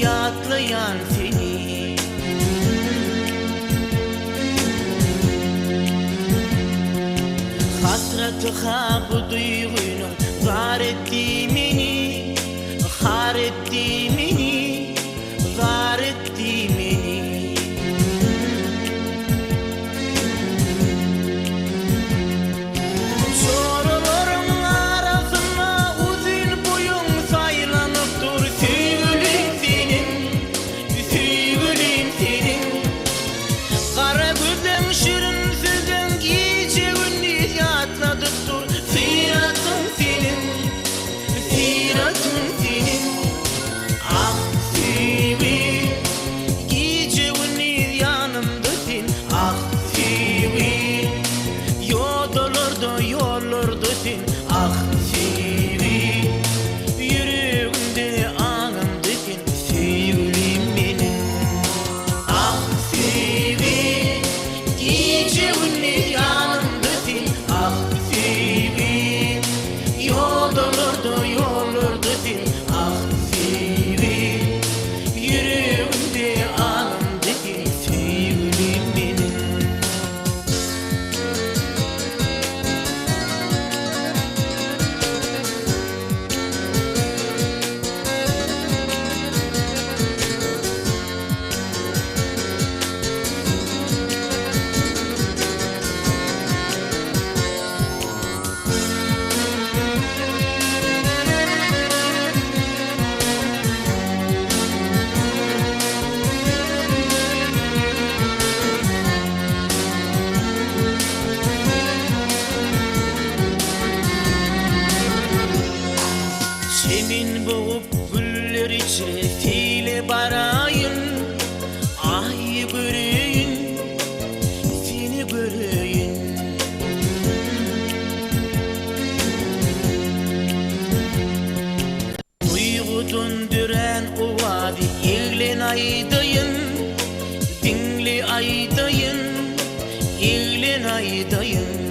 yatlayan seni. Hasratı ha bu duygunun var etti beni, har etti beni, var etti beni. Soruların arasında uzun boyun saylanıp dur sevgilim senin, sevgilim senin. Kara gözden şirin sözden gece gündüz yatladık dur siratın senin, siratın senin. Ah sevgilim, gece gündüz yanımdasın. Ah sevgilim, yollardasın. Ah sevgilim, yüreğimde anımdasın sevgilim benim. Ah sevgilim, gece gündüz yanımdasın. Ah sevgilim, yollardasın. Ah sevgilim, yüreğimde anımdasın sevgilim benim. Senin boğup güller içre file barayın. Ay göreyim, seni göreyim. Duygu döndüren o vadi eğlen aydayın, dinle aydayın, eğlen aydayın.